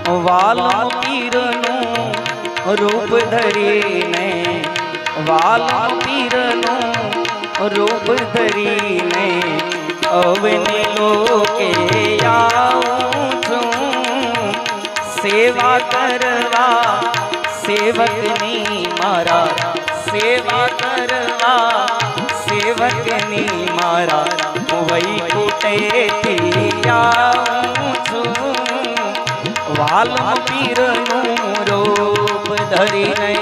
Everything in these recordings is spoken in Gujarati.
વાલમ પીરનું રૂપ ધરીને, વાલમ પીરનું રૂપ ધરીને અવની લોકે આવું છું, સેવા કરવા સેવકની મારા, સેવા કરવા સેવકની મારા, વૈકુંઠેથી આવું છું, વાલમ પીરનું રૂપ ધરીને।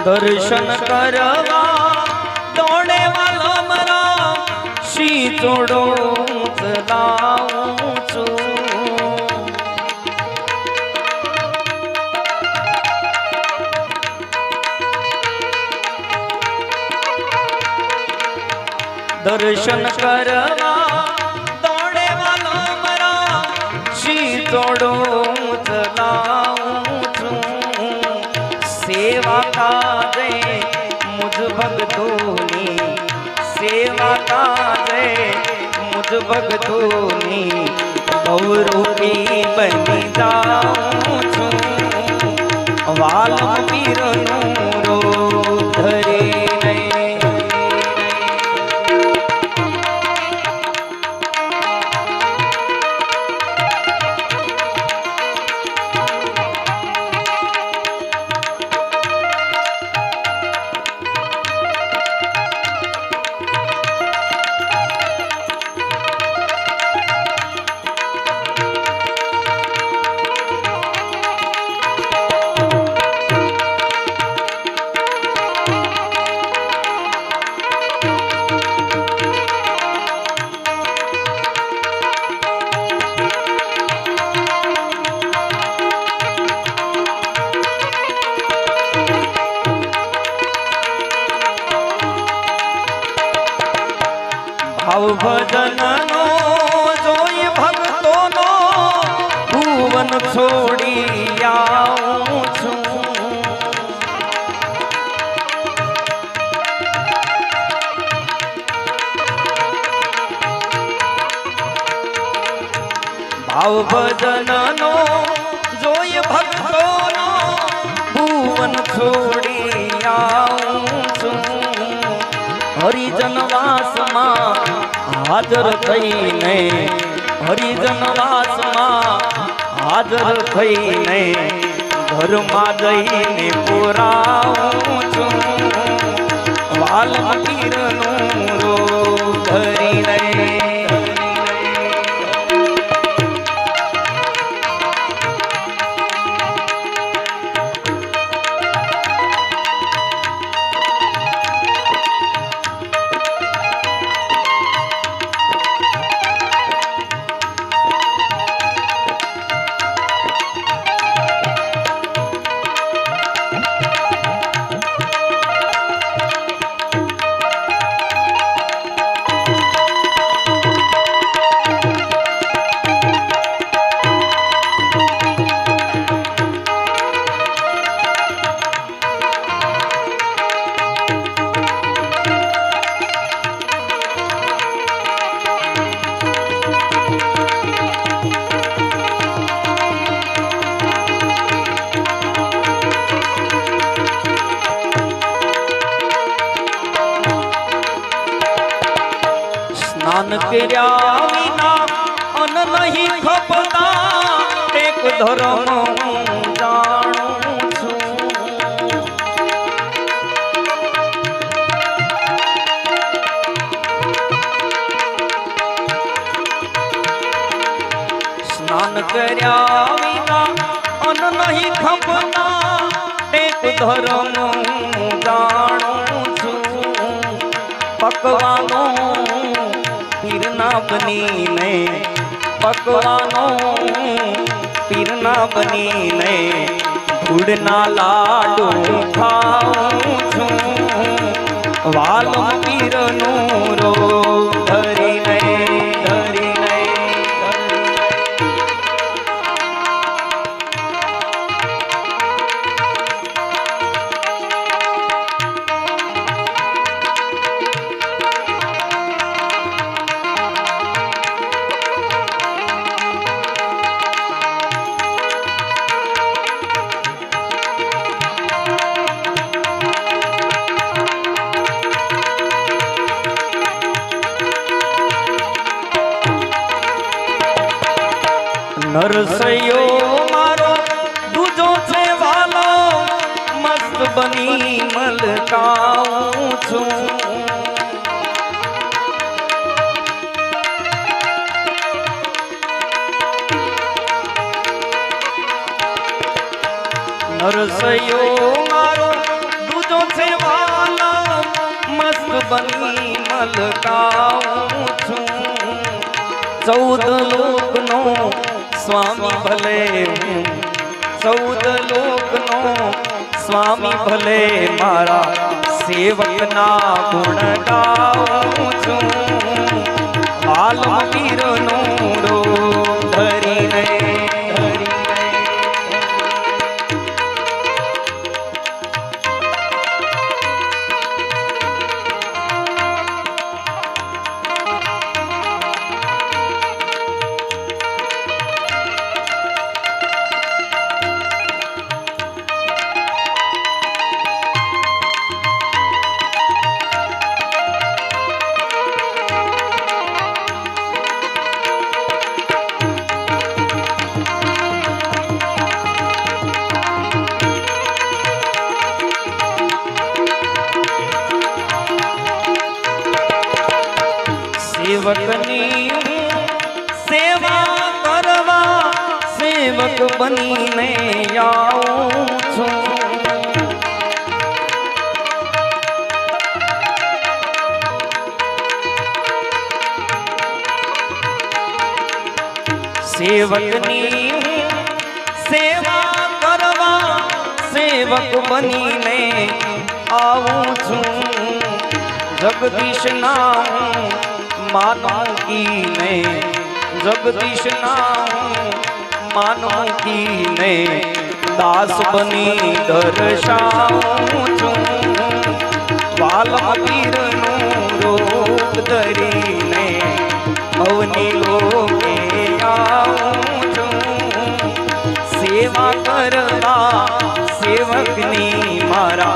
દર્શન કરવા દોડે વાલો મારા, શી જોડો ચલાવું છું, દર્શન કરવા દોડે વાલો મારા, શી જોડો ચલાવું છું, સેવા કાજે મુझ ભક્તોની, સેવા કાજે મુझ ભક્તોની, બહુરૂપી બની જાઉં છું, વાલમ પીરનું રૂપ ધરીને। ભાવ ભજનનો જોઈ ભક્તોનો ભુવન છોડી આવું છું, ભાવ ભજનનો જોઈ ભક્તોનો ભુવન છોડી આવું છું, હરિજનવાસમાં હાજર થઈને, હરિજનવાસમાં હાજર થઈને ઘરમાં જઈને પુરાવું છું, વાલમ પીરનું રૂપ ધરીને। સ્નાન કર્યા વિના અન્ન નહીં ખપતા, એક ધર્મ જાણું છું, સ્નાન કર્યા વિના અન્ન નહીં ખપતા, એક ધર્મ પીરના બનીને પકવાનો પીરના બનીને ધૂળના લાડુ ખાઉં છું વાલમ પીરનું રો ધરીને ધરીને નરસૈયો મારો દૂજો છે વાલો મસ્ત બની મલકાઉં છું નરસૈયો મારો દૂજો છે વાલો મસ્ત બની મલકાઉં છું 14 લોકનો स्वामी भले 14 लोकनो स्वामी भले मारा सेवक ना गुण गाऊं छूं वालम पीरनो रो धरीने सेवकनी सेवा करवा सेवक बनीने आऊं छूं सेवकनी सेवा करवा सेवक बनीने आऊं छूं जगदीश नाम मानो की मैं जगदीश नाम मानो की मैं दास बनी दर्शाऊं छूं वालम पीरનું रूप धरीने अवनी लोके आऊं छूं सेवा करवा सेवकनी मारा